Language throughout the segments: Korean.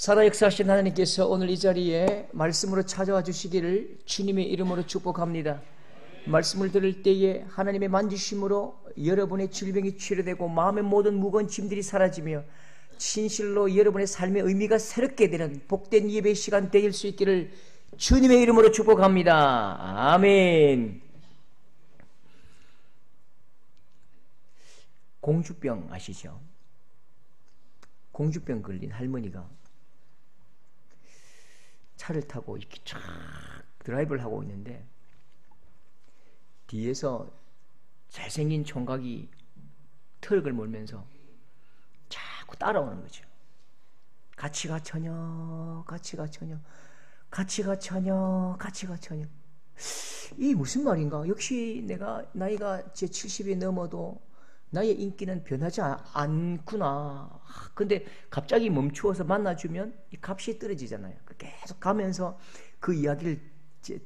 살아 역사하신 하나님께서 오늘 이 자리에 말씀으로 찾아와 주시기를 주님의 이름으로 축복합니다. 말씀을 들을 때에 하나님의 만지심으로 여러분의 질병이 치료되고 마음의 모든 무거운 짐들이 사라지며 진실로 여러분의 삶의 의미가 새롭게 되는 복된 예배 시간 되길 수 있기를 주님의 이름으로 축복합니다. 아멘. 공주병 아시죠? 공주병 걸린 할머니가 차를 타고 이렇게 쫙 드라이브를 하고 있는데 뒤에서 잘생긴 총각이 트럭을 몰면서 자꾸 따라오는 거죠. 같이 가 처녀, 같이 가 처녀, 같이 가 처녀, 같이 가 처녀. 이 무슨 말인가? 역시 내가 나이가 제 70이 넘어도 나의 인기는 변하지 않구나. 근데 갑자기 멈추어서 만나주면 이 값이 떨어지잖아요. 계속 가면서 그 이야기를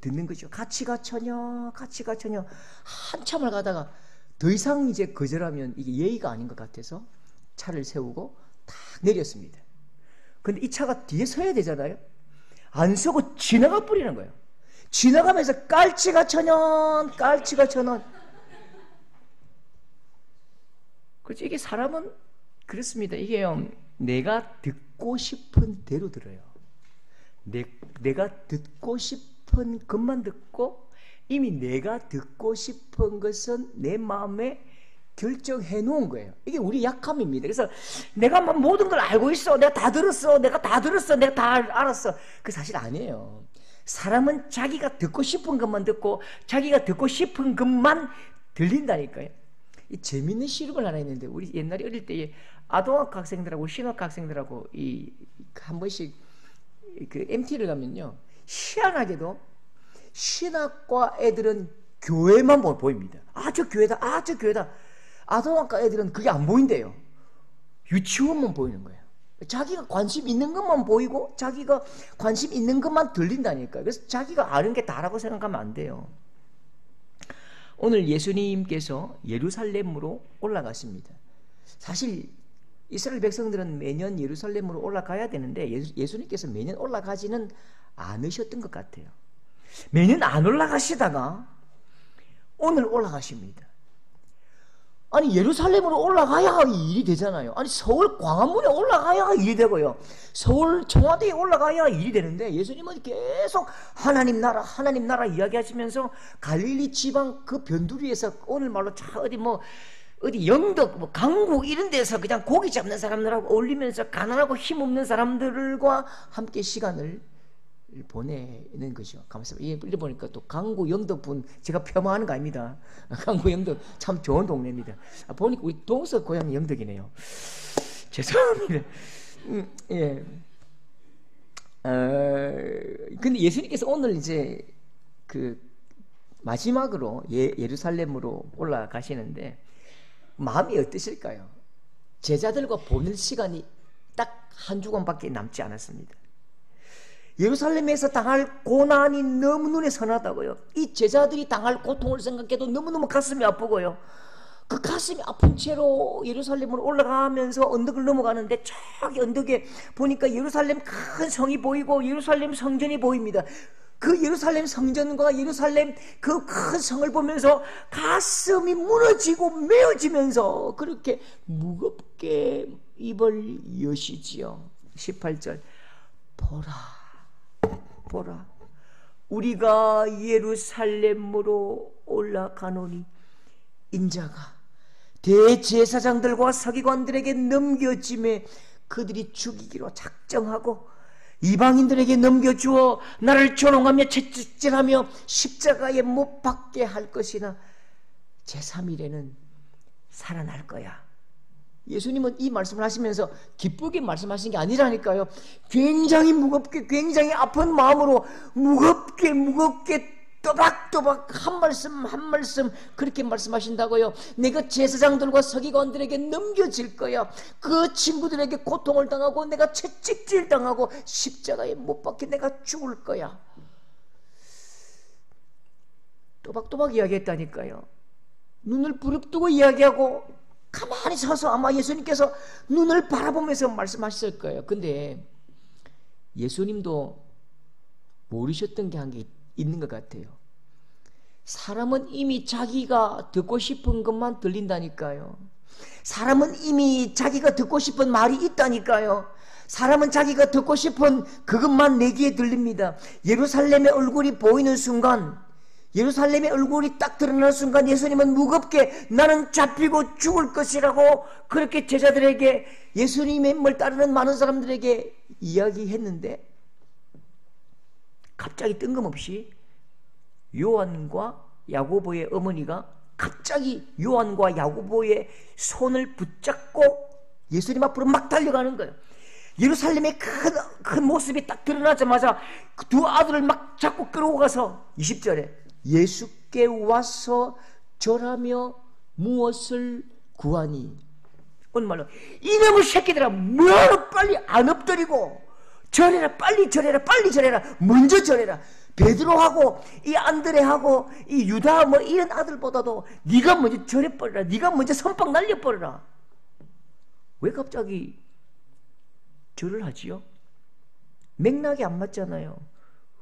듣는 거죠. 같이 가 처녀, 같이 가 처녀. 한참을 가다가 더 이상 이제 거절하면 이게 예의가 아닌 것 같아서 차를 세우고 탁 내렸습니다. 근데 이 차가 뒤에 서야 되잖아요. 안 서고 지나가 버리는 거예요. 지나가면서 깔치가 천연, 깔치가 천원. 그렇죠. 이게 사람은 그렇습니다. 이게요, 내가 듣고 싶은 대로 들어요. 내가 듣고 싶은 것만 듣고 이미 내가 듣고 싶은 것은 내 마음에 결정해 놓은 거예요. 이게 우리 약함입니다. 그래서 내가 모든 걸 알고 있어. 내가 다 들었어. 내가 다 들었어. 내가 다 알았어. 그 사실 아니에요. 사람은 자기가 듣고 싶은 것만 듣고 자기가 듣고 싶은 것만 들린다니까요. 이 재밌는 실험을 하나 했는데 우리 옛날에 어릴 때에 아동학 학생들하고 신학 학생들하고 한 번씩 그 MT를 가면요, 희한하게도 신학과 애들은 교회만 보입니다. 아, 저 교회다. 아, 저 교회다. 아동학과 애들은 그게 안 보인대요. 유치원만 보이는 거예요. 자기가 관심 있는 것만 보이고 자기가 관심 있는 것만 들린다니까요. 그래서 자기가 아는 게 다라고 생각하면 안 돼요. 오늘 예수님께서 예루살렘으로 올라가십니다. 사실 이스라엘 백성들은 매년 예루살렘으로 올라가야 되는데 예수님께서 매년 올라가지는 않으셨던 것 같아요. 매년 안 올라가시다가 오늘 올라가십니다. 아니, 예루살렘으로 올라가야 일이 되잖아요. 아니, 서울 광화문에 올라가야 일이 되고요. 서울 청와대에 올라가야 일이 되는데 예수님은 계속 하나님 나라 이야기하시면서 갈릴리 지방 그 변두리에서 오늘 말로 어디 영덕, 강국 이런 데서 그냥 고기 잡는 사람들하고 어울리면서 가난하고 힘없는 사람들과 함께 시간을 보내는 거죠. 가만있어. 이래 보니까 또 강구 영덕분 제가 폄하하는 거 아닙니다. 강구 영덕 참 좋은 동네입니다. 보니까 우리 동서 고향이 영덕이네요. 죄송합니다. 예. 근데 예수님께서 오늘 이제 그 마지막으로 예루살렘으로 올라가시는데 마음이 어떠실까요? 제자들과 보낼 시간이 딱 한 주간밖에 남지 않았습니다. 예루살렘에서 당할 고난이 너무 눈에 선하다고요. 이 제자들이 당할 고통을 생각해도 너무너무 가슴이 아프고요. 그 가슴이 아픈 채로 예루살렘으로 올라가면서 언덕을 넘어가는데 저기 언덕에 보니까 예루살렘 큰 성이 보이고 예루살렘 성전이 보입니다. 그 예루살렘 성전과 예루살렘 그 큰 성을 보면서 가슴이 무너지고 메어지면서 그렇게 무겁게 입을 여시지요. 18절 보라 우리가 예루살렘으로 올라가노니 인자가 대제사장들과 서기관들에게 넘겨짐에 그들이 죽이기로 작정하고 이방인들에게 넘겨주어 나를 조롱하며 채찍질하며 십자가에 못 박게 할 것이나 제3일에는 살아날 거야. 예수님은 이 말씀을 하시면서 기쁘게 말씀하신 게 아니라니까요. 굉장히 무겁게, 굉장히 아픈 마음으로 무겁게 또박또박 한 말씀 그렇게 말씀하신다고요. 내가 제사장들과 서기관들에게 넘겨질 거야. 그 친구들에게 고통을 당하고 내가 채찍질 당하고 십자가에 못 박혀 내가 죽을 거야. 또박또박 이야기했다니까요. 눈을 부릅뜨고 이야기하고 가만히 서서 아마 예수님께서 눈을 바라보면서 말씀하셨을 거예요. 근데 예수님도 모르셨던 게 한 게 있는 것 같아요. 사람은 이미 자기가 듣고 싶은 것만 들린다니까요. 사람은 이미 자기가 듣고 싶은 말이 있다니까요. 사람은 자기가 듣고 싶은 그것만 내 귀에 들립니다. 예루살렘의 얼굴이 보이는 순간, 예루살렘의 얼굴이 딱 드러나는 순간 예수님은 무겁게 나는 잡히고 죽을 것이라고 그렇게 제자들에게, 예수님을 따르는 많은 사람들에게 이야기했는데, 갑자기 뜬금없이 요한과 야고보의 어머니가 갑자기 요한과 야고보의 손을 붙잡고 예수님 앞으로 막 달려가는 거예요. 예루살렘의 큰 모습이 딱 드러나자마자 그 두 아들을 막 잡고 끌고 가서 20절에 예수께 와서 절하며 무엇을 구하니? 오늘 말로 이놈의 새끼들아, 뭐하러 빨리 안 엎드리고 절해라, 빨리 절해라, 빨리 절해라, 먼저 절해라. 베드로하고 이 안드레하고 이 유다 뭐 이런 아들보다도 네가 먼저 절해버려라, 네가 먼저 선빵 날려버려라. 왜 갑자기 절을 하지요? 맥락이 안 맞잖아요.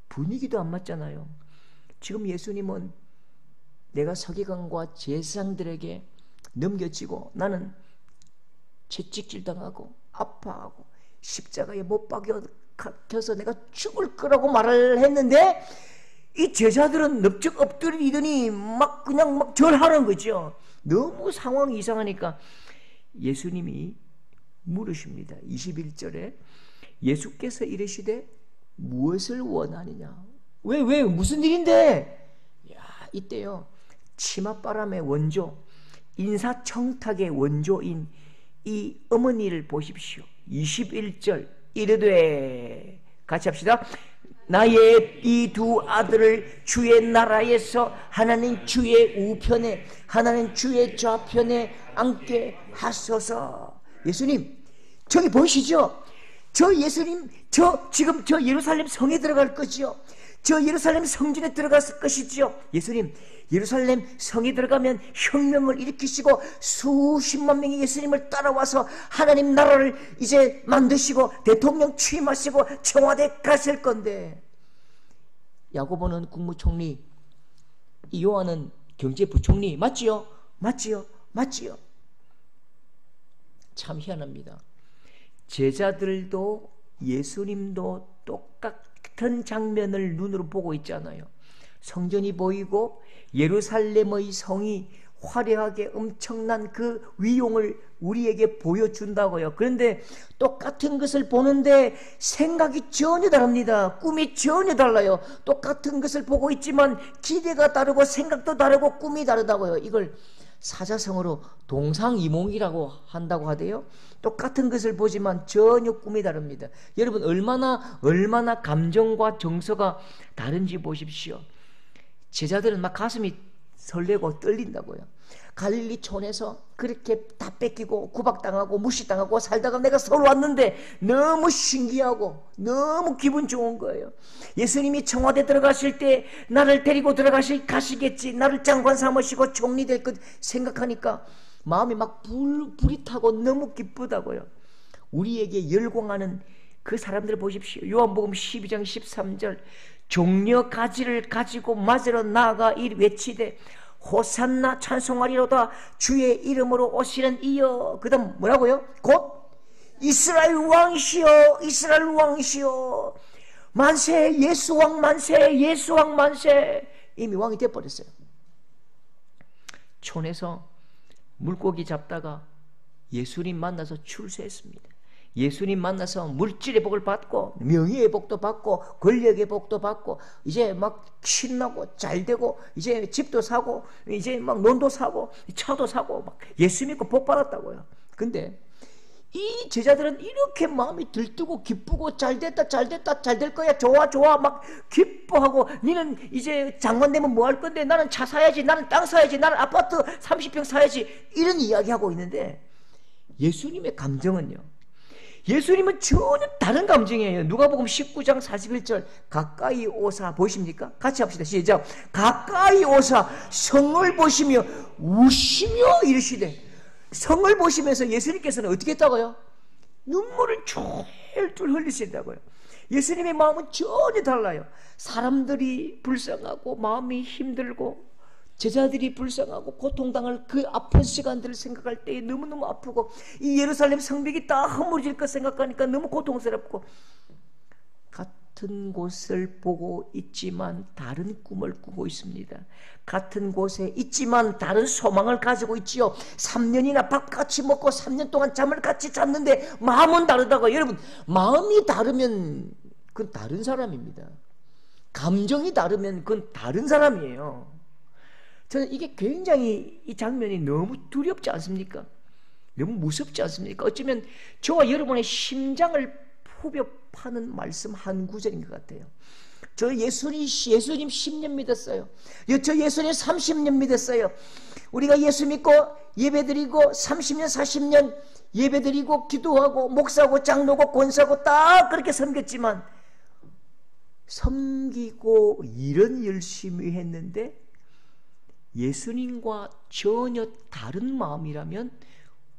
분위기도 안 맞잖아요. 지금 예수님은 내가 서기관과 제사장들에게 넘겨지고 나는 채찍질 당하고 아파하고 십자가에 못 박혀서 내가 죽을 거라고 말을 했는데 이 제자들은 넙죽 엎드리더니 막 그냥 막 절하는 거죠. 너무 상황이 이상하니까 예수님이 물으십니다. 21절에 예수께서 이르시되 무엇을 원하느냐? 왜 무슨 일인데? 야, 이때요 치맛바람의 원조, 인사청탁의 원조인 이 어머니를 보십시오. 21절 이르되, 같이 합시다. 나의 이 두 아들을 주의 나라에서 하나는 주의 우편에 하나는 주의 좌편에 앉게 하소서. 예수님 저기 보이시죠? 저 예수님 지금 저 예루살렘 성에 들어갈 것이요, 저 예루살렘 성전에 들어갈 것이지요. 예수님 예루살렘 성에 들어가면 혁명을 일으키시고 수십만 명이 예수님을 따라와서 하나님 나라를 이제 만드시고 대통령 취임하시고 청와대 가실 건데, 야고보는 국무총리, 이 요한은 경제부총리, 맞지요? 맞지요? 참 희한합니다. 제자들도 예수님도 똑같은 장면을 눈으로 보고 있잖아요. 성전이 보이고 예루살렘의 성이 화려하게 엄청난 그 위용을 우리에게 보여준다고요. 그런데 똑같은 것을 보는데 생각이 전혀 다릅니다. 꿈이 전혀 달라요. 똑같은 것을 보고 있지만 기대가 다르고 생각도 다르고 꿈이 다르다고요. 이걸 사자성어로 동상이몽이라고 한다고 하대요. 똑같은 것을 보지만 전혀 꿈이 다릅니다. 여러분 얼마나 감정과 정서가 다른지 보십시오. 제자들은 막 가슴이 설레고 떨린다고요. 갈릴리촌에서 그렇게 다 뺏기고 구박당하고 무시당하고 살다가 내가 서울 왔는데 너무 신기하고 너무 기분 좋은 거예요. 예수님이 청와대 들어가실 때 나를 데리고 가시겠지, 나를 장관 삼으시고 총리 될 것 생각하니까 마음이 막 불이 타고 너무 기쁘다고요. 우리에게 열광하는 그 사람들을 보십시오. 요한복음 12장 13절 종려 가지를 가지고 맞으러 나아가 외치되 호산나 찬송하리로다 주의 이름으로 오시는 이여. 그 다음 뭐라고요? 곧 이스라엘 왕이시여, 이스라엘 왕이시여, 만세, 예수왕 만세, 예수왕 만세. 이미 왕이 돼버렸어요. 촌에서 물고기 잡다가 예수님 만나서 출세했습니다. 예수님 만나서 물질의 복을 받고 명예의 복도 받고 권력의 복도 받고 이제 막 신나고 잘되고 이제 집도 사고 이제 막 논도 사고 차도 사고 막 예수 믿고 복 받았다고요. 근데 이 제자들은 이렇게 마음이 들뜨고 기쁘고 잘됐다 잘될 거야, 좋아 막 기뻐하고, 니는 이제 장관 되면 뭐 할 건데, 나는 차 사야지, 나는 땅 사야지, 나는 아파트 30평 사야지, 이런 이야기하고 있는데 예수님의 감정은요, 예수님은 전혀 다른 감정이에요. 누가복음 19장 41절 가까이 오사 보이십니까? 같이 합시다. 시작. 가까이 오사 성을 보시며 우시며 이르시되, 성을 보시면서 예수님께서는 어떻게 했다고요? 눈물을 줄줄 흘리신다고요. 예수님의 마음은 전혀 달라요. 사람들이 불쌍하고 마음이 힘들고 제자들이 불쌍하고 고통당할 그 아픈 시간들을 생각할 때에 너무너무 아프고 이 예루살렘 성벽이 다 허물어질 것 생각하니까 너무 고통스럽고 같은 곳을 보고 있지만 다른 꿈을 꾸고 있습니다. 같은 곳에 있지만 다른 소망을 가지고 있지요. 3년이나 밥 같이 먹고 3년 동안 잠을 같이 잤는데 마음은 다르다고. 여러분, 마음이 다르면 그건 다른 사람입니다. 감정이 다르면 그건 다른 사람이에요. 저는 이게 굉장히 이 장면이 너무 두렵지 않습니까? 너무 무섭지 않습니까? 어쩌면 저와 여러분의 심장을 후벼 파는 말씀 한 구절인 것 같아요. 저 예수님 10년 믿었어요. 저 예수님 30년 믿었어요. 우리가 예수 믿고 예배드리고 30년 40년 예배드리고 기도하고 목사고 장로고 권사고 다 그렇게 섬겼지만 섬기고 일은 열심히 했는데 예수님과 전혀 다른 마음이라면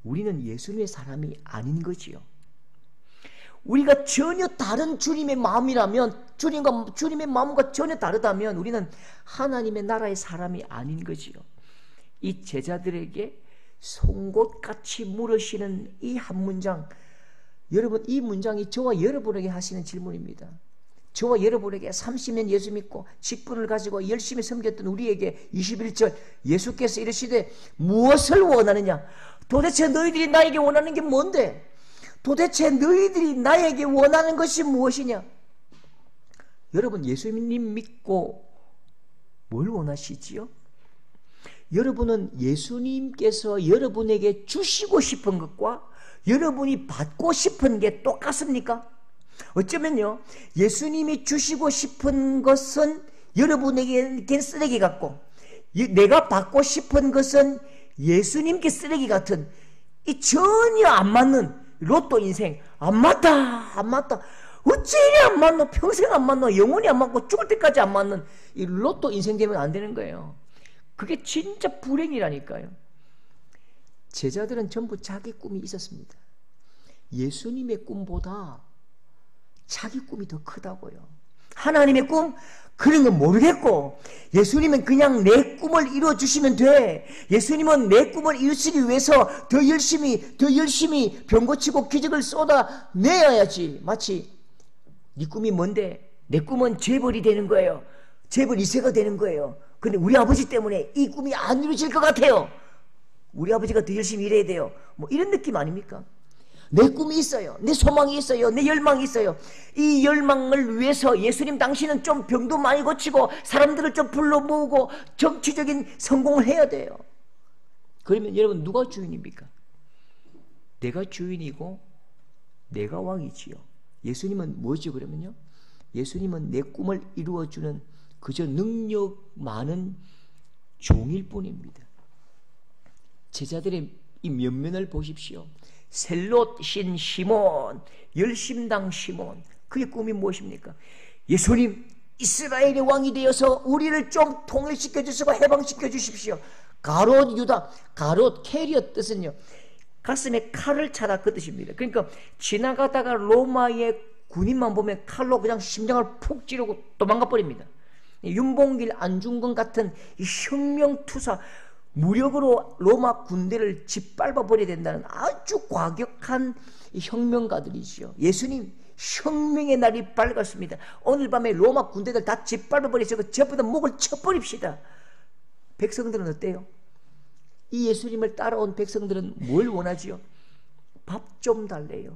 우리는 예수님의 사람이 아닌 거지요. 우리가 전혀 다른 주님의 마음이라면 주님의 마음과 전혀 다르다면 우리는 하나님의 나라의 사람이 아닌 거지요. 이 제자들에게 송곳같이 물으시는 이 한 문장, 여러분 이 문장이 저와 여러분에게 하시는 질문입니다. 저와 여러분에게 30년 예수 믿고 직분을 가지고 열심히 섬겼던 우리에게 21절 예수께서 이르시되 무엇을 원하느냐? 도대체 너희들이 나에게 원하는 게 뭔데? 도대체 너희들이 나에게 원하는 것이 무엇이냐? 여러분 예수님 믿고 뭘 원하시지요? 여러분은 예수님께서 여러분에게 주시고 싶은 것과 여러분이 받고 싶은 게 똑같습니까? 어쩌면요 예수님이 주시고 싶은 것은 여러분에게 쓰레기 같고 내가 받고 싶은 것은 예수님께 쓰레기 같은 이 전혀 안 맞는 로또 인생 안 맞다 어찌 이리 안 맞노? 평생 안 맞노? 영원히 안 맞고 죽을 때까지 안 맞는 이 로또 인생 되면 안 되는 거예요. 그게 진짜 불행이라니까요. 제자들은 전부 자기 꿈이 있었습니다. 예수님의 꿈보다 자기 꿈이 더 크다고요. 하나님의 꿈? 그런 건 모르겠고 예수님은 그냥 내 꿈을 이루어주시면 돼. 예수님은 내 꿈을 이루시기 위해서 더 열심히 병 고치고 기적을 쏟아내야지. 마치 네 꿈이 뭔데? 내 꿈은 재벌이 되는 거예요. 재벌 2세가 되는 거예요. 근데 우리 아버지 때문에 이 꿈이 안 이루어질 것 같아요. 우리 아버지가 더 열심히 일해야 돼요. 뭐 이런 느낌 아닙니까? 내 꿈이 있어요. 내 소망이 있어요. 내 열망이 있어요. 이 열망을 위해서 예수님 당신은 좀 병도 많이 고치고 사람들을 좀 불러 모으고 정치적인 성공을 해야 돼요. 그러면 여러분 누가 주인입니까? 내가 주인이고 내가 왕이지요. 예수님은 뭐죠 그러면요? 예수님은 내 꿈을 이루어주는 그저 능력 많은 종일 뿐입니다. 제자들의 이 면면을 보십시오. 셀롯 신 시몬, 열심당 시몬, 그의 꿈이 무엇입니까? 예수님, 이스라엘의 왕이 되어서 우리를 좀 통일시켜 주시고 해방시켜 주십시오. 가롯 유다, 가롯 캐리엇 뜻은요 가슴에 칼을 차다 그 뜻입니다. 그러니까 지나가다가 로마의 군인만 보면 칼로 그냥 심장을 푹 찌르고 도망가 버립니다. 윤봉길, 안중근 같은 이 혁명투사, 무력으로 로마 군대를 짓밟아 버려야 된다는 아주 과격한 혁명가들이지요. 예수님 혁명의 날이 밝았습니다. 오늘 밤에 로마 군대들 다 짓밟아 버리시고 전부 다 목을 쳐버립시다. 백성들은 어때요? 이 예수님을 따라온 백성들은 뭘 원하지요? 밥 좀 달래요.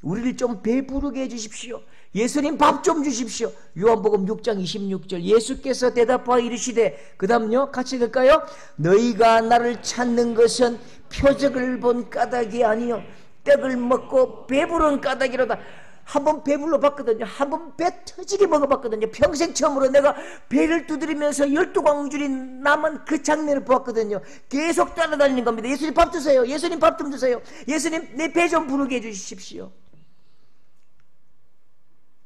우리를 좀 배부르게 해주십시오. 예수님 밥 좀 주십시오. 요한복음 6장 26절 예수께서 대답하여 이르시되 그 다음요 같이 읽을까요? 너희가 나를 찾는 것은 표적을 본 까닭이 아니요 떡을 먹고 배부른 까닭이로다. 한번 배불러 봤거든요. 한번 배 터지게 먹어봤거든요. 평생 처음으로 내가 배를 두드리면서 12광줄이 남은 그 장면을 보았거든요. 계속 따라다니는 겁니다. 예수님 밥 주세요. 예수님 밥 좀 주세요. 예수님 내 배 좀 부르게 해주십시오.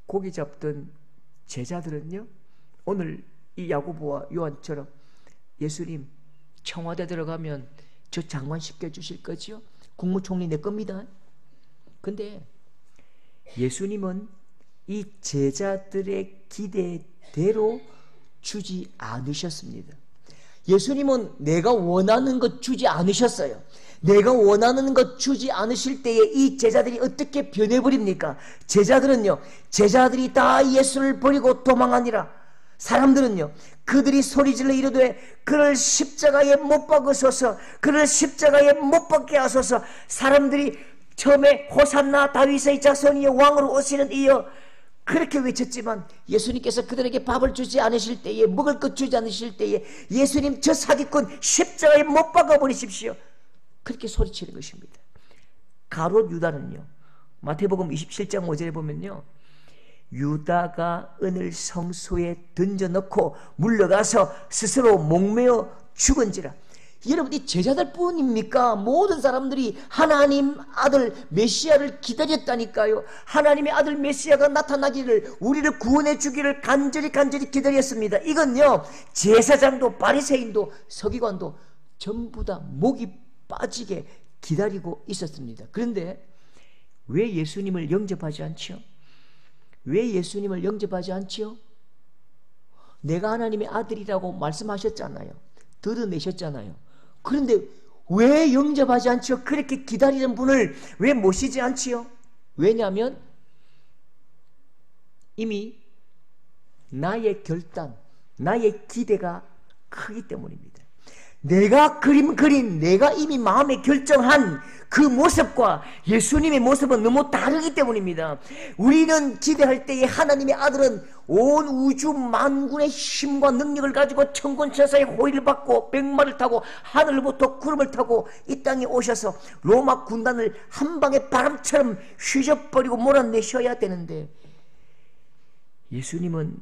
고기 잡던 제자들은요 오늘 이 야고보와 요한처럼 예수님 청와대 들어가면 저 장관 시켜주실 거지요? 국무총리 내 겁니다. 근데 예수님은 이 제자들의 기대대로 주지 않으셨습니다. 예수님은 내가 원하는 것 주지 않으셨어요. 내가 원하는 것 주지 않으실 때에 이 제자들이 어떻게 변해버립니까? 제자들이 다 예수를 버리고 도망하니라. 사람들은요, 그들이 소리질러 이르되 그를 십자가에 못 박으소서, 그를 십자가에 못 박게 하소서. 사람들이 처음에 호산나 다윗의 자손이여 왕으로 오시는 이여 그렇게 외쳤지만 예수님께서 그들에게 밥을 주지 않으실 때에, 먹을 것 주지 않으실 때에 예수님 저 사기꾼 십자가에 못 박아버리십시오, 그렇게 소리치는 것입니다. 가롯 유다는요, 마태복음 27장 5절에 보면요, 유다가 은을 성소에 던져넣고 물러가서 스스로 목매어 죽은지라. 여러분, 이 제자들 뿐입니까? 모든 사람들이 하나님 아들 메시아를 기다렸다니까요. 하나님의 아들 메시아가 나타나기를, 우리를 구원해 주기를 간절히 기다렸습니다. 이건요, 제사장도 바리새인도 서기관도 전부 다 목이 빠지게 기다리고 있었습니다. 그런데 왜 예수님을 영접하지 않지요? 왜 예수님을 영접하지 않지요? 내가 하나님의 아들이라고 말씀하셨잖아요. 드러내셨잖아요. 그런데 왜 영접하지 않지요? 그렇게 기다리는 분을 왜 모시지 않지요? 왜냐하면 이미 나의 결단, 나의 기대가 크기 때문입니다. 내가 그림 그린, 내가 이미 마음에 결정한 그 모습과 예수님의 모습은 너무 다르기 때문입니다. 우리는 기대할 때에 하나님의 아들은 온 우주 만군의 힘과 능력을 가지고 천군천사의 호의를 받고 백마를 타고 하늘부터 구름을 타고 이 땅에 오셔서 로마 군단을 한 방의 바람처럼 휘저버리고 몰아내셔야 되는데, 예수님은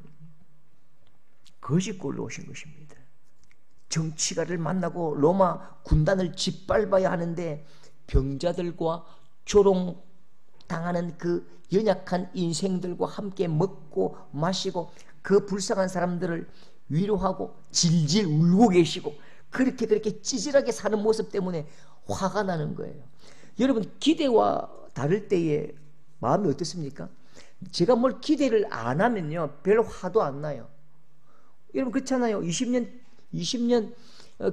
거짓골로 오신 것입니다. 정치가를 만나고 로마 군단을 짓밟아야 하는데 병자들과 조롱당하는 그 연약한 인생들과 함께 먹고 마시고 그 불쌍한 사람들을 위로하고 질질 울고 계시고 그렇게 찌질하게 사는 모습 때문에 화가 나는 거예요. 여러분, 기대와 다를 때에 마음이 어떻습니까? 제가 뭘 기대를 안 하면요, 별 화도 안 나요. 여러분 그렇잖아요. 20년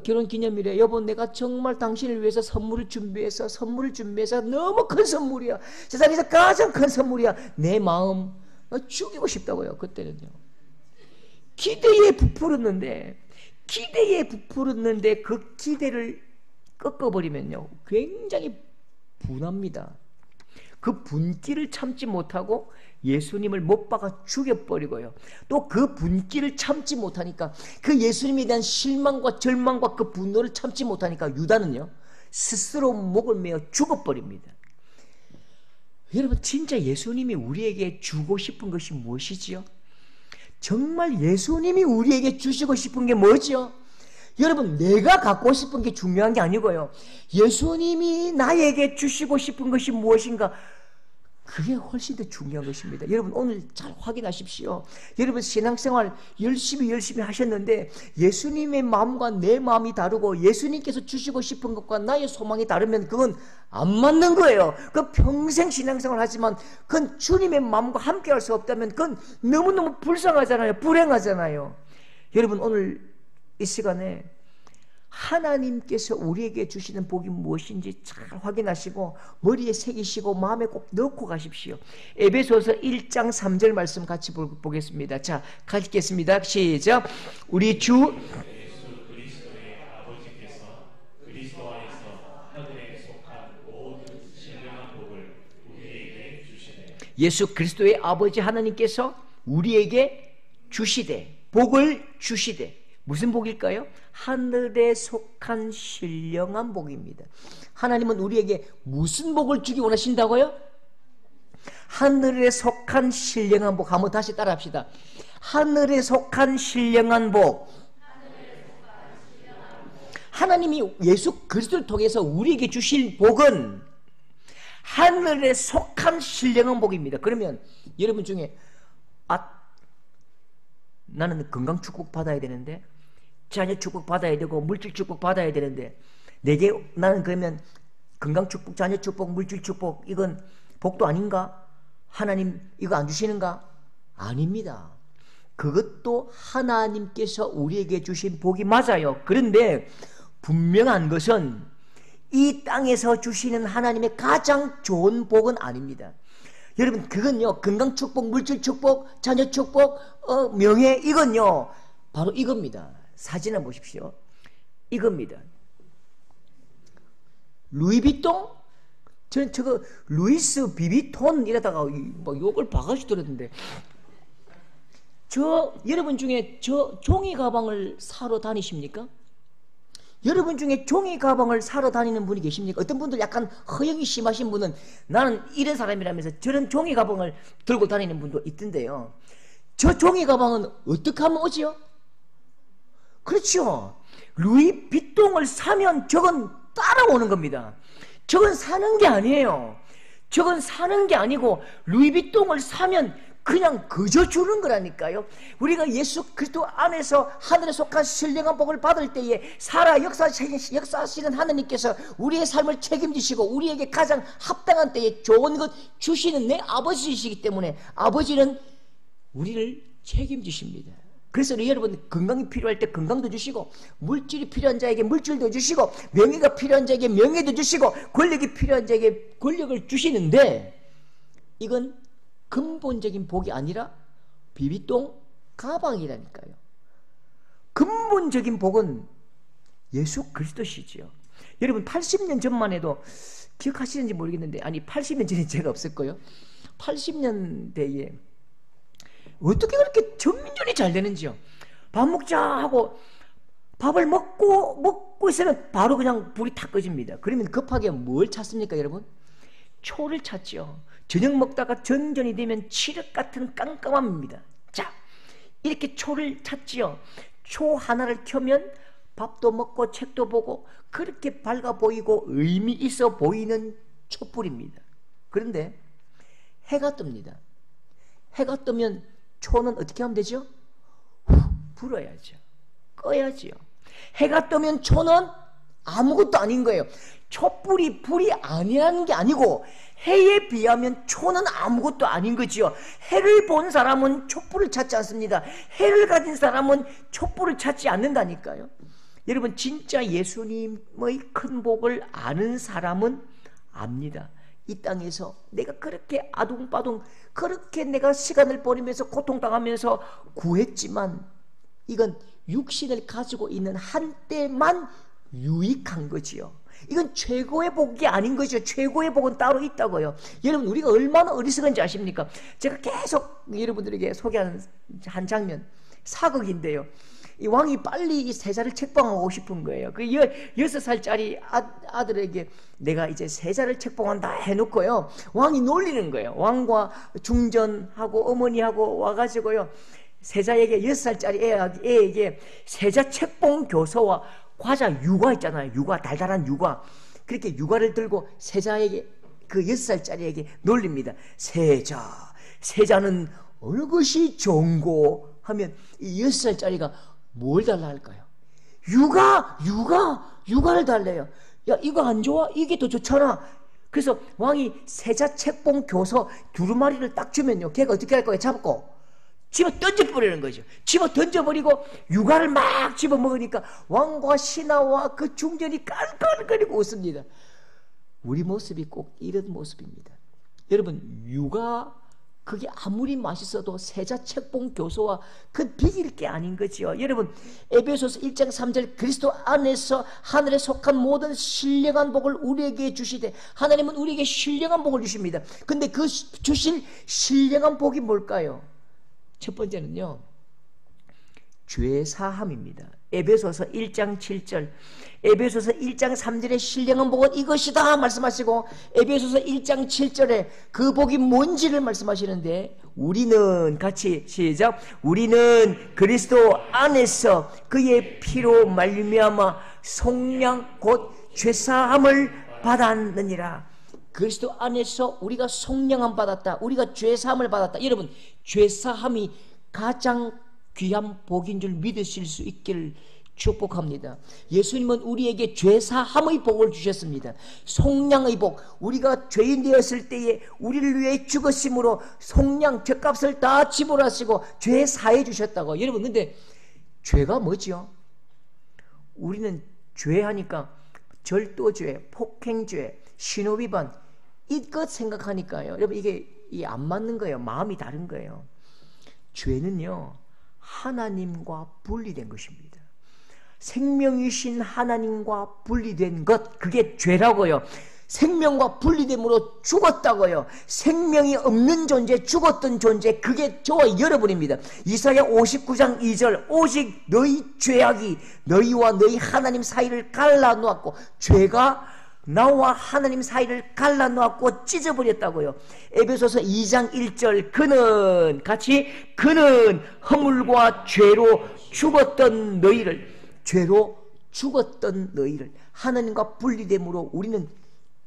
결혼기념일에 여보, 내가 정말 당신을 위해서 선물을 준비해서 너무 큰 선물이야. 세상에서 가장 큰 선물이야. 내 마음 죽이고 싶다고요. 그때는요. 기대에 부풀었는데 그 기대를 꺾어버리면요, 굉장히 분합니다. 그 분기를 참지 못하고 예수님을 못 박아 죽여버리고요. 또 그 분기를 참지 못하니까, 그 예수님에 대한 실망과 절망과 그 분노를 참지 못하니까 유다는요, 스스로 목을 메어 죽어버립니다. 여러분, 진짜 예수님이 우리에게 주고 싶은 것이 무엇이지요? 정말 예수님이 우리에게 주시고 싶은 게 뭐죠? 여러분, 내가 갖고 싶은 게 중요한 게 아니고요, 예수님이 나에게 주시고 싶은 것이 무엇인가, 그게 훨씬 더 중요한 것입니다. 여러분, 오늘 잘 확인하십시오. 여러분, 신앙생활 열심히 하셨는데 예수님의 마음과 내 마음이 다르고 예수님께서 주시고 싶은 것과 나의 소망이 다르면 그건 안 맞는 거예요. 그 평생 신앙생활 하지만 그건 주님의 마음과 함께 할 수 없다면 그건 너무너무 불쌍하잖아요. 불행하잖아요. 여러분, 오늘 이 시간에 하나님께서 우리에게 주시는 복이 무엇인지 잘 확인하시고 머리에 새기시고 마음에 꼭 넣고 가십시오. 에베소서 1장 3절 말씀 같이 보겠습니다. 자, 가겠습니다. 시작. 우리 주 예수 그리스도의 아버지께서 그리스도 안에서 하늘에 속한 모든 신령한 복을 우리에게 주시되, 예수 그리스도의 아버지 하나님께서 우리에게 주시되, 복을 주시되, 무슨 복일까요? 하늘에 속한 신령한 복입니다. 하나님은 우리에게 무슨 복을 주기 원하신다고요? 하늘에 속한 신령한 복. 한번 다시 따라합시다. 하늘에 속한 신령한 복. 하나님이 예수 그리스도를 통해서 우리에게 주실 복은 하늘에 속한 신령한 복입니다. 그러면 여러분 중에 나는 건강 축복 받아야 되는데, 자녀 축복 받아야 되고, 물질 축복 받아야 되는데, 나는 그러면 건강 축복, 자녀 축복, 물질 축복, 이건 복도 아닌가 하나님 이거 안 주시는가? 아닙니다. 그것도 하나님께서 우리에게 주신 복이 맞아요. 그런데 분명한 것은 이 땅에서 주시는 하나님의 가장 좋은 복은 아닙니다. 여러분, 그건요, 건강 축복, 물질 축복, 자녀 축복, 명예, 이건요, 바로 이겁니다. 사진을 보십시오. 이겁니다. 루이비통? 저는 저거 루이스 비비톤 이러다가 뭐 욕을 바가지 들었는데, 여러분 중에 저 종이 가방을 사러 다니십니까? 여러분 중에 종이 가방을 사러 다니는 분이 계십니까? 어떤 분들 약간 허영이 심하신 분은 나는 이런 사람이라면서 저런 종이 가방을 들고 다니는 분도 있던데요. 저 종이 가방은 어떻게 하면 오지요? 그렇죠. 루이비통을 사면 저건 따라오는 겁니다. 저건 사는 게 아니에요. 저건 사는 게 아니고 루이비통을 사면 그냥 그저 주는 거라니까요. 우리가 예수 그리스도 안에서 하늘에 속한 신령한 복을 받을 때에 살아 역사하시는 하나님께서 우리의 삶을 책임지시고 우리에게 가장 합당한 때에 좋은 것 주시는 내 아버지이시기 때문에 아버지는 우리를 책임지십니다. 그래서 여러분, 건강이 필요할 때 건강도 주시고, 물질이 필요한 자에게 물질도 주시고, 명예가 필요한 자에게 명예도 주시고, 권력이 필요한 자에게 권력을 주시는데, 이건 근본적인 복이 아니라 비비똥 가방이라니까요. 근본적인 복은 예수 그리스도시지요. 여러분, 80년 전만 해도 기억하시는지 모르겠는데, 아니 80년 전에 제가 없을 거예요. 80년대에 어떻게 그렇게 전민전이 잘 되는지요. 밥 먹자 하고 밥을 먹고 있으면 바로 그냥 불이 탁 꺼집니다. 그러면 급하게 뭘 찾습니까, 여러분? 초를 찾죠. 저녁 먹다가 전전이 되면 칠흑 같은 깜깜함입니다. 자, 이렇게 초를 찾지요. 초 하나를 켜면 밥도 먹고 책도 보고 그렇게 밝아 보이고 의미 있어 보이는 촛불입니다. 그런데 해가 뜹니다. 해가 뜨면 초는 어떻게 하면 되죠? 불어야죠. 꺼야지요. 해가 뜨면 초는 아무것도 아닌 거예요. 촛불이 불이 아니라는 게 아니고 해에 비하면 초는 아무것도 아닌 거지요. 해를 본 사람은 촛불을 찾지 않습니다. 해를 가진 사람은 촛불을 찾지 않는다니까요. 여러분, 진짜 예수님의 큰 복을 아는 사람은 압니다. 이 땅에서 내가 그렇게 아둥바둥 그렇게 내가 시간을 보내면서 고통당하면서 구했지만 이건 육신을 가지고 있는 한때만 유익한 거지요. 이건 최고의 복이 아닌 거죠. 최고의 복은 따로 있다고요. 여러분, 우리가 얼마나 어리석은지 아십니까? 제가 계속 여러분들에게 소개하는 한 장면, 사극인데요. 이 왕이 빨리 이 세자를 책봉하고 싶은 거예요. 그 6살짜리 아들에게 내가 이제 세자를 책봉한다 해놓고요. 왕이 놀리는 거예요. 왕과 중전하고 어머니하고 와가지고요. 세자에게 6살짜리 애에게 세자 책봉 교서와 과자 유과 있잖아요. 유과, 달달한 유과. 그렇게 유과를 들고 세자에게, 그 6살짜리에게 놀립니다. 세자는 어느 것이 좋은고 하면 이 6살짜리가 뭘 달라 할까요? 유과를 달래요. 야, 이거 안 좋아? 이게 더 좋잖아. 그래서 왕이 세자 책봉 교서 두루마리를 딱 주면요, 걔가 어떻게 할 거예요? 잡고 집어 던져버리는 거죠. 집어 던져버리고 유과를 막 집어 먹으니까 왕과 신하와 그 중전이 깔깔거리고 웃습니다. 우리 모습이 꼭 이런 모습입니다. 여러분, 유과 그게 아무리 맛있어도 세자 책봉 교서와 그 비길 게 아닌 거지요. 여러분, 에베소서 1장 3절 그리스도 안에서 하늘에 속한 모든 신령한 복을 우리에게 주시되, 하나님은 우리에게 신령한 복을 주십니다. 근데 그 주실 신령한 복이 뭘까요? 첫 번째는요, 죄사함입니다. 에베소서 1장 7절, 에베소서 1장 3절의 신령한 복은 이것이다 말씀하시고, 에베소서 1장 7절에 그 복이 뭔지를 말씀하시는데, 우리는 같이 시작, 우리는 그리스도 안에서 그의 피로 말미암아 속량 곧 죄사함을 받았느니라. 그리스도 안에서 우리가 속량함 받았다. 우리가 죄사함을 받았다. 여러분, 죄사함이 가장 귀한 복인 줄 믿으실 수 있기를 축복합니다. 예수님은 우리에게 죄사함의 복을 주셨습니다. 속량의 복, 우리가 죄인 되었을 때에 우리를 위해 죽으심으로 속량, 죗값을 다 지불하시고 죄 사해 주셨다고. 여러분, 근데 죄가 뭐죠? 우리는 죄하니까 절도죄, 폭행죄, 신호위반 이것 생각하니까요. 여러분, 이게 안 맞는 거예요. 마음이 다른 거예요. 죄는요, 하나님과 분리된 것입니다. 생명이신 하나님과 분리된 것, 그게 죄라고요. 생명과 분리됨으로 죽었다고요. 생명이 없는 존재, 죽었던 존재, 그게 저와 여러분입니다. 이사야 59장 2절, 오직 너희 죄악이 너희와 너희 하나님 사이를 갈라놓았고, 죄가 나와 하나님 사이를 갈라놓았고 찢어버렸다고요. 에베소서 2장 1절, 그는 허물과 죄로 죽었던 너희를, 죄로 죽었던 너희를, 하나님과 분리됨으로 우리는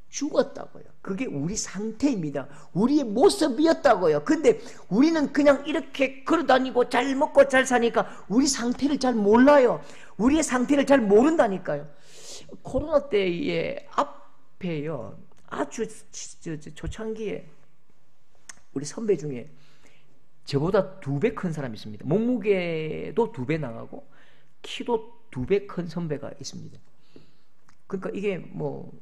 죽었다고요. 그게 우리 상태입니다. 우리의 모습이었다고요. 근데 우리는 그냥 이렇게 걸어다니고 잘 먹고 잘 사니까 우리 상태를 잘 몰라요. 우리의 상태를 잘 모른다니까요. 코로나 때에 앞에요, 아주 초창기에 우리 선배 중에 저보다 2배 큰 사람이 있습니다. 몸무게도 2배 나가고 키도 2배 큰 선배가 있습니다. 그러니까 이게 뭐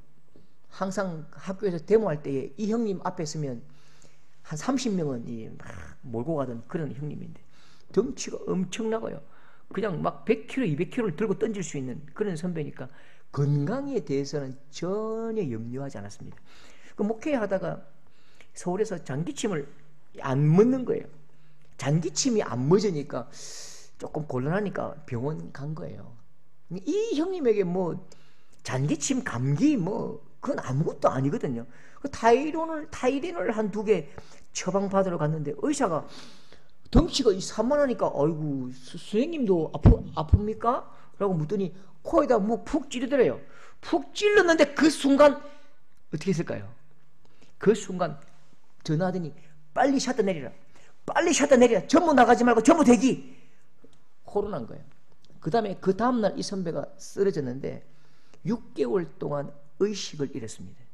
항상 학교에서 데모할 때에 이 형님 앞에 서면 한 30명은 막 몰고 가던 그런 형님인데 덩치가 엄청나고요. 그냥 막 100kg, 200kg를 들고 던질 수 있는 그런 선배니까 건강에 대해서는 전혀 염려하지 않았습니다. 그 목회하다가 서울에서 장기침을 안 먹는 거예요. 장기침이 안 멎으니까 조금 곤란하니까 병원 간 거예요. 이 형님에게 뭐 장기침, 감기 뭐 그건 아무것도 아니거든요. 그 타이레놀 한 2개 처방 받으러 갔는데 의사가 덩치가 산만하니까 아이고 선생님도 아픕니까? 라고 묻더니 코에다 뭐 푹 찌르더래요. 푹 찔렀는데 그 순간 어떻게 했을까요? 그 순간 전화하더니 빨리 샷터 내리라. 빨리 샷터 내리라. 전부 나가지 말고 전부 대기. 코로나인 거예요. 그 다음날 이 선배가 쓰러졌는데 6개월 동안 의식을 잃었습니다.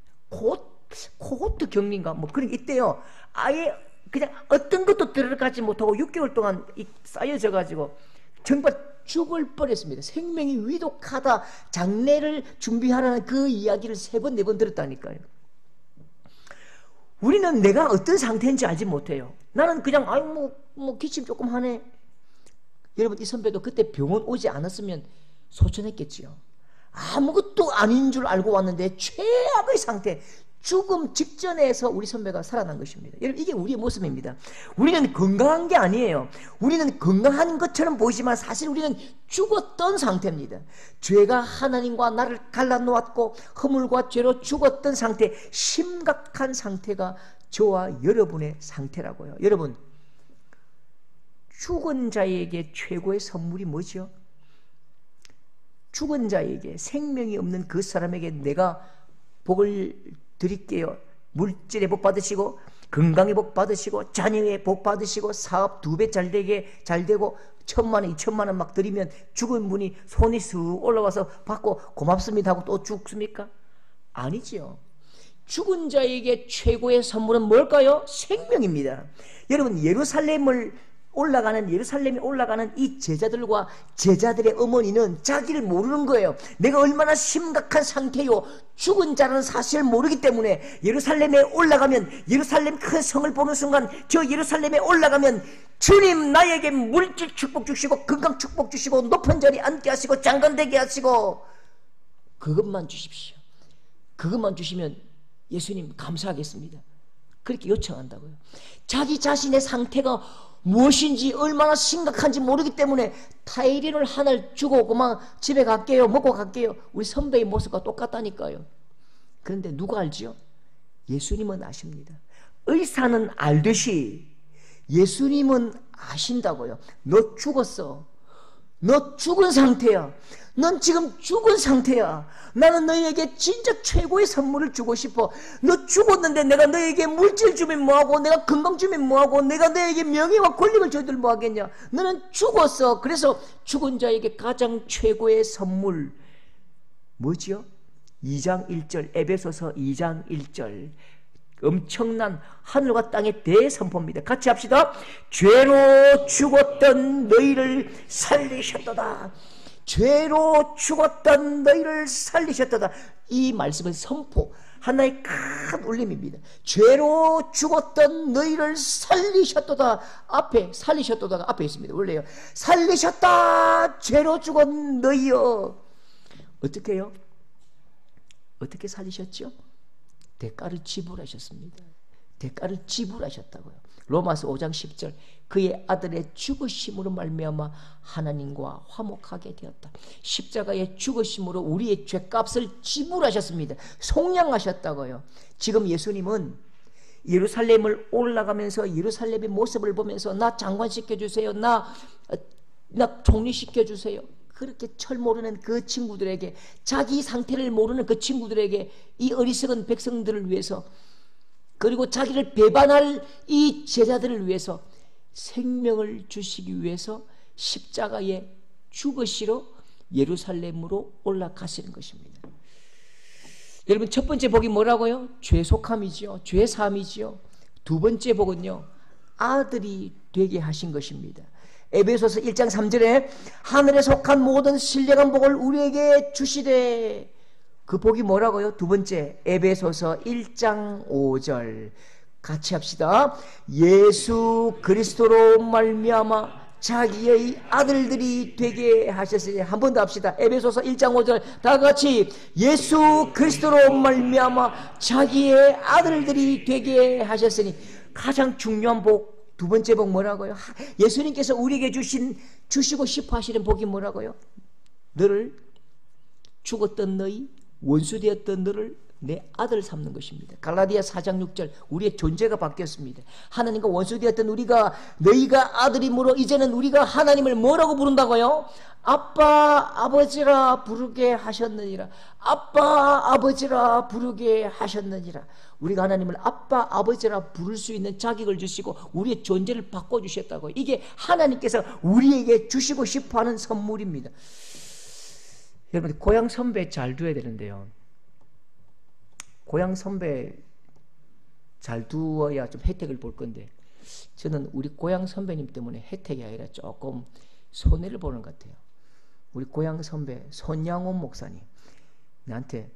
코호트 격리인가 뭐 그런 게 있대요. 아예 그냥 어떤 것도 들어가지 못하고 6개월 동안 쌓여져 가지고 정말 죽을 뻔했습니다. 생명이 위독하다. 장례를 준비하라는 그 이야기를 3번 4번 들었다니까요. 우리는 내가 어떤 상태인지 알지 못해요. 나는 그냥 뭐 기침 조금 하네. 여러분, 이 선배도 그때 병원 오지 않았으면 소천했겠지요. 아무것도 아닌 줄 알고 왔는데 최악의 상태, 죽음 직전에서 우리 선배가 살아난 것입니다. 여러분, 이게 우리의 모습입니다. 우리는 건강한 게 아니에요. 우리는 건강한 것처럼 보이지만 사실 우리는 죽었던 상태입니다. 죄가 하나님과 나를 갈라놓았고 허물과 죄로 죽었던 상태, 심각한 상태가 저와 여러분의 상태라고요. 여러분, 죽은 자에게 최고의 선물이 뭐죠? 죽은 자에게, 생명이 없는 그 사람에게 내가 복을 드릴게요. 물질의 복 받으시고, 건강의 복 받으시고, 자녀의 복 받으시고, 사업 2배 잘 되고 1,000만 원, 2,000만 원 막 드리면 죽은 분이 손이 쑥 올라와서 받고 고맙습니다 하고 또 죽습니까? 아니지요. 죽은 자에게 최고의 선물은 뭘까요? 생명입니다. 여러분, 예루살렘이 올라가는 이 제자들과 제자들의 어머니는 자기를 모르는 거예요. 내가 얼마나 심각한 상태요. 죽은 자라는 사실을 모르기 때문에 예루살렘에 올라가면, 예루살렘 큰 성을 보는 순간 저 예루살렘에 올라가면 주님 나에게 물질 축복 주시고 건강 축복 주시고 높은 자리 앉게 하시고 장관되게 하시고 그것만 주십시오. 그것만 주시면 예수님 감사하겠습니다. 그렇게 요청한다고요. 자기 자신의 상태가 무엇인지 얼마나 심각한지 모르기 때문에 타이레놀 하나를 주고 그만 집에 갈게요, 먹고 갈게요. 우리 선배의 모습과 똑같다니까요. 그런데 누가 알지요? 예수님은 아십니다. 의사는 알듯이 예수님은 아신다고요. 너 죽었어. 너 죽은 상태야. 넌 지금 죽은 상태야. 나는 너희에게 진짜 최고의 선물을 주고 싶어. 너 죽었는데 내가 너희에게 물질 주면 뭐하고, 내가 건강 주면 뭐하고, 내가 너희에게 명예와 권력을 줘들 뭐하겠냐. 너는 죽었어. 그래서 죽은 자에게 가장 최고의 선물 뭐지요? 2장 1절, 에베소서 2장 1절. 엄청난 하늘과 땅의 대선포입니다. 같이 합시다. 죄로 죽었던 너희를 살리셨도다. 죄로 죽었던 너희를 살리셨도다. 이 말씀은 선포, 하나의 큰 울림입니다. 죄로 죽었던 너희를 살리셨도다. 앞에 살리셨도다가 앞에 있습니다. 원래요. 살리셨다. 죄로 죽은 너희여. 어떻게 해요? 어떻게 살리셨죠? 대가를 지불하셨습니다. 대가를 지불하셨다고요. 로마서 5장 10절. 그의 아들의 죽으심으로 말미암아 하나님과 화목하게 되었다. 십자가의 죽으심으로 우리의 죄값을 지불하셨습니다. 속량하셨다고요. 지금 예수님은 예루살렘을 올라가면서 예루살렘의 모습을 보면서 나 장관시켜주세요. 나 총리시켜주세요. 그렇게 철 모르는 그 친구들에게, 자기 상태를 모르는 그 친구들에게, 이 어리석은 백성들을 위해서, 그리고 자기를 배반할 이 제자들을 위해서 생명을 주시기 위해서 십자가에 죽으시러 예루살렘으로 올라가시는 것입니다. 여러분, 첫 번째 복이 뭐라고요? 죄속함이지요. 죄사함이지요. 두 번째 복은요, 아들이 되게 하신 것입니다. 에베소서 1장 3절에 하늘에 속한 모든 신령한 복을 우리에게 주시되, 그 복이 뭐라고요? 두 번째, 에베소서 1장 5절. 같이 합시다. 예수 그리스도로 말미암아 자기의 아들들이 되게 하셨으니. 한 번 더 합시다. 에베소서 1장 5절 다 같이. 예수 그리스도로 말미암아 자기의 아들들이 되게 하셨으니. 가장 중요한 복, 두 번째 복 뭐라고요? 예수님께서 우리에게 주시고 싶어 하시는 복이 뭐라고요? 너를, 죽었던 너희, 원수되었던 너를 내 아들 삼는 것입니다. 갈라디아 4장 6절. 우리의 존재가 바뀌었습니다. 하나님과 원수되었던 우리가, 너희가 아들이므로 이제는 우리가 하나님을 뭐라고 부른다고요? 아빠 아버지라 부르게 하셨느니라. 아빠 아버지라 부르게 하셨느니라. 우리가 하나님을 아빠 아버지라 부를 수 있는 자격을 주시고 우리의 존재를 바꿔주셨다고. 이게 하나님께서 우리에게 주시고 싶어하는 선물입니다. 여러분, 고향 선배 잘 둬야 되는데요, 고향 선배 잘 두어야 좀 혜택을 볼 건데, 저는 우리 고향 선배님 때문에 혜택이 아니라 조금 손해를 보는 것 같아요. 우리 고향 선배 손양원 목사님, 나한테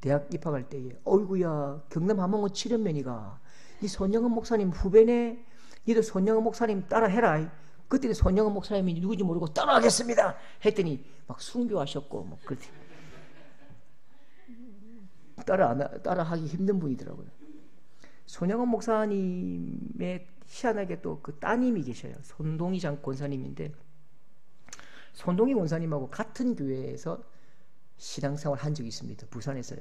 대학 입학할 때에 어이구야 경남 함흥원 칠연면이가 니 손양원 목사님 후배네, 니도 손양원 목사님 따라해라. 그때는 손양원 목사님이 누구지 모르고 따라하겠습니다 했더니 막 순교하셨고 뭐 그렇게 따라하기 힘든 분이더라고요. 손양원 목사님의 희한하게 또 그 따님이 계셔요. 손동희 장 권사님인데, 손동희 권사님하고 같은 교회에서 신앙생활 한 적이 있습니다. 부산에서요.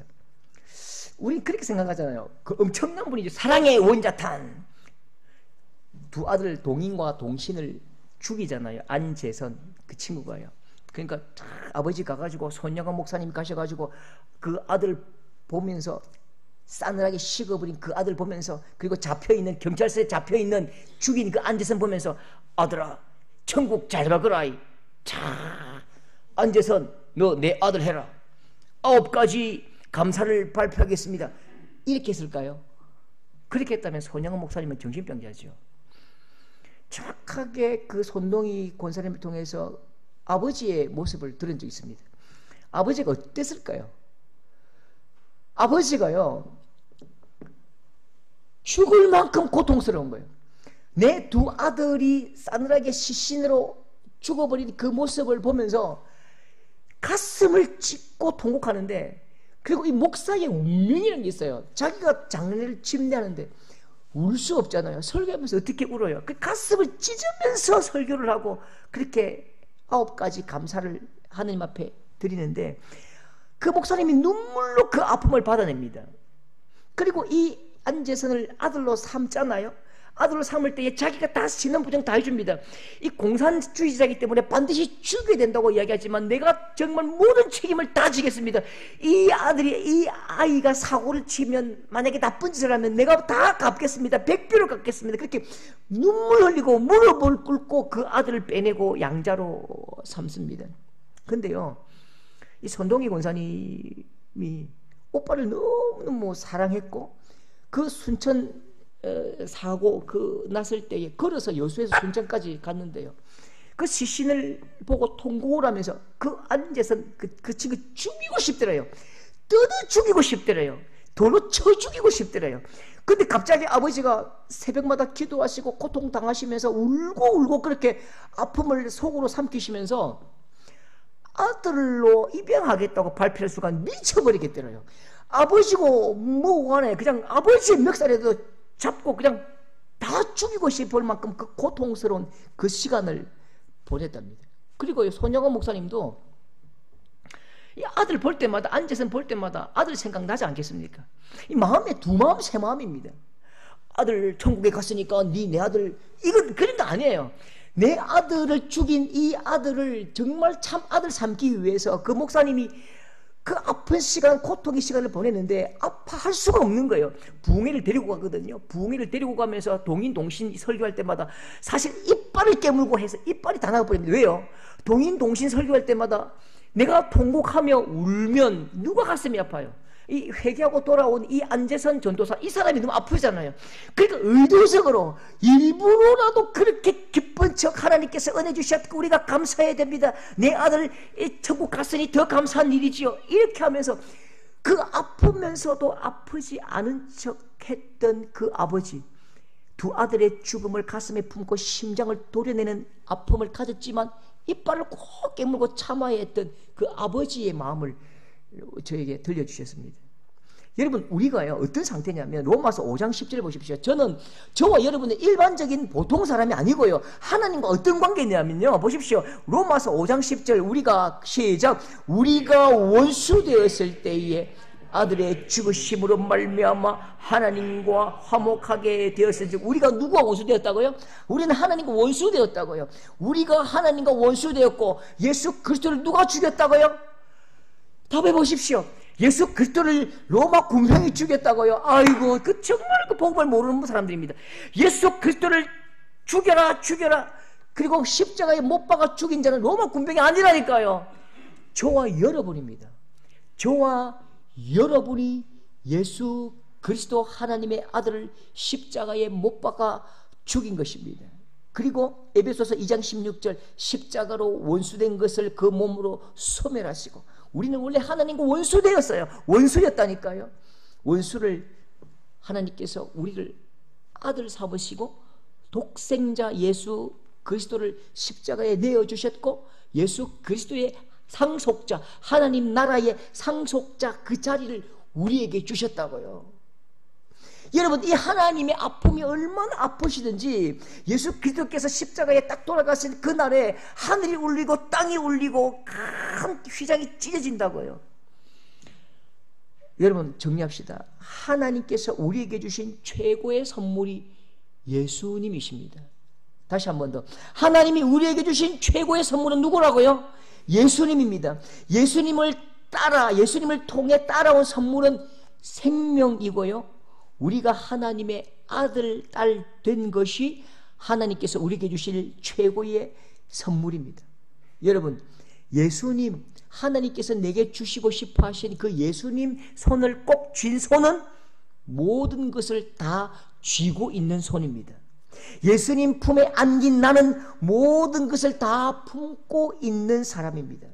우리 그렇게 생각하잖아요. 그 엄청난 분이죠. 사랑의 원자탄. 두 아들 동인과 동신을 죽이잖아요. 안재선 그 친구가요. 그러니까 아버지 가가지고 손양원 목사님 가셔가지고 그 아들 보면서, 싸늘하게 식어버린 그 아들 보면서, 그리고 잡혀있는, 경찰서에 잡혀있는 죽인 그 안재선 보면서, 아들아 천국 잘 가거라. 자, 안재선 너 내 아들 해라. 9가지 감사를 발표하겠습니다. 이렇게 했을까요? 그렇게 했다면 손양원 목사님은 정신병자죠. 정확하게 그 손동희 권사님을 통해서 아버지의 모습을 들은 적이 있습니다. 아버지가 어땠을까요? 아버지가요, 죽을 만큼 고통스러운 거예요. 내 두 아들이 싸늘하게 시신으로 죽어버린 그 모습을 보면서 가슴을 찢고 통곡하는데, 그리고 이 목사의 운명이라는 게 있어요. 자기가 장례를 침례하는데 울 수 없잖아요. 설교하면서 어떻게 울어요? 그 가슴을 찢으면서 설교를 하고 그렇게 9가지 감사를 하느님 앞에 드리는데, 그 목사님이 눈물로 그 아픔을 받아냅니다. 그리고 이 안재선을 아들로 삼잖아요. 아들로 삼을 때에 자기가 다 신원부정 다 해줍니다. 이 공산주의자이기 때문에 반드시 죽여야 된다고 이야기하지만 내가 정말 모든 책임을 다 지겠습니다. 이 아이가 사고를 치면 만약에 나쁜 짓을 하면 내가 다 갚겠습니다. 100배로 갚겠습니다. 그렇게 눈물 흘리고 무릎을 꿇고 그 아들을 빼내고 양자로 삼습니다. 근데요, 이 손동희 권사님이 오빠를 너무너무 사랑했고 그 순천 사고 났을 때에 걸어서 여수에서 순천까지 갔는데요, 그 시신을 보고 통곡을 하면서 그 앉아서 그 친구 죽이고 싶더래요. 뜯어 죽이고 싶더래요. 돌로 쳐 죽이고 싶더래요. 근데 갑자기 아버지가 새벽마다 기도하시고 고통당하시면서 울고 그렇게 아픔을 속으로 삼키시면서 아들로 입양하겠다고 발표할 순간 미쳐버리겠더래요. 아버지고 뭐고 간에 그냥 아버지의 멱살에도 잡고 그냥 다 죽이고 싶을 만큼 그 고통스러운 그 시간을 보냈답니다. 그리고 손영원 목사님도 이 아들 볼 때마다, 앉아서 볼 때마다 아들 생각나지 않겠습니까? 이 마음에 두 마음 세 마음입니다. 아들 천국에 갔으니까 내 아들, 이건 그런 거 아니에요. 내 아들을 죽인 이 아들을 정말 참 아들 삼기 위해서 그 목사님이 그 아픈 시간, 고통의 시간을 보냈는데 아파할 수가 없는 거예요. 부흥회를 데리고 가거든요. 부흥회를 데리고 가면서 동인동신 설교할 때마다 사실 이빨을 깨물고 해서 이빨이 다 나가버립니다. 왜요? 동인동신 설교할 때마다 내가 통곡하며 울면 누가 가슴이 아파요? 이 회개하고 돌아온 이 안재선 전도사, 이 사람이 너무 아프잖아요. 그러니까 의도적으로 일부러라도 그렇게 기쁜 척 하나님께서 은혜 주셨고 우리가 감사해야 됩니다. 내 아들 천국 갔으니 더 감사한 일이지요. 이렇게 하면서 그 아프면서도 아프지 않은 척 했던 그 아버지, 두 아들의 죽음을 가슴에 품고 심장을 도려내는 아픔을 가졌지만 이빨을 꼭 깨물고 참아야 했던 그 아버지의 마음을 저에게 들려주셨습니다. 여러분, 우리가요 어떤 상태냐면 로마서 5장 10절 보십시오. 저와 여러분은 일반적인 보통 사람이 아니고요, 하나님과 어떤 관계냐면요, 보십시오. 로마서 5장 10절 우리가 시작. 우리가 원수 되었을 때에 아들의 죽으심으로 말미암아 하나님과 화목하게 되었은즉. 우리가 누구와 원수 되었다고요? 우리는 하나님과 원수 되었다고요. 우리가 하나님과 원수 되었고 예수 그리스도를 누가 죽였다고요? 답해 보십시오. 예수 그리스도를 로마 군병이 죽였다고요? 아이고, 그 정말 그 복음을 모르는 사람들입니다. 예수 그리스도를 죽여라. 그리고 십자가에 못 박아 죽인 자는 로마 군병이 아니라니까요. 저와 여러분입니다. 저와 여러분이 예수 그리스도 하나님의 아들을 십자가에 못 박아 죽인 것입니다. 그리고 에베소서 2장 16절 십자가로 원수된 것을 그 몸으로 소멸하시고. 우리는 원래 하나님과 원수되었어요. 원수였다니까요. 원수를 하나님께서 우리를 아들 삼으시고 독생자 예수 그리스도를 십자가에 내어주셨고 예수 그리스도의 상속자, 하나님 나라의 상속자 그 자리를 우리에게 주셨다고요. 여러분, 이 하나님의 아픔이 얼마나 아프시든지 예수 그리스도께서 십자가에 딱 돌아가신 그날에 하늘이 울리고 땅이 울리고 큰 휘장이 찢어진다고요. 여러분, 정리합시다. 하나님께서 우리에게 주신 최고의 선물이 예수님이십니다. 다시 한 번 더. 하나님이 우리에게 주신 최고의 선물은 누구라고요? 예수님입니다. 예수님을 통해 따라온 선물은 생명이고요, 우리가 하나님의 아들, 딸 된 것이 하나님께서 우리에게 주실 최고의 선물입니다. 여러분, 예수님, 하나님께서 내게 주시고 싶어 하신 그 예수님 손을 꼭 쥔 손은 모든 것을 다 쥐고 있는 손입니다. 예수님 품에 안긴 나는 모든 것을 다 품고 있는 사람입니다.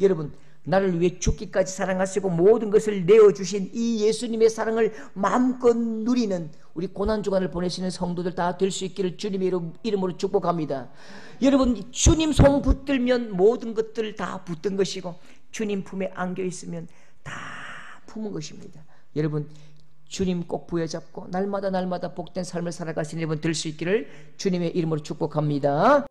여러분, 나를 위해 죽기까지 사랑하시고 모든 것을 내어주신 이 예수님의 사랑을 마음껏 누리는 우리 고난주간을 보내시는 성도들 다 될 수 있기를 주님의 이름으로 축복합니다. 여러분, 주님 손 붙들면 모든 것들 다 붙든 것이고 주님 품에 안겨 있으면 다 품은 것입니다. 여러분, 주님 꼭 부여잡고 날마다 복된 삶을 살아가시는 여러분 될 수 있기를 주님의 이름으로 축복합니다.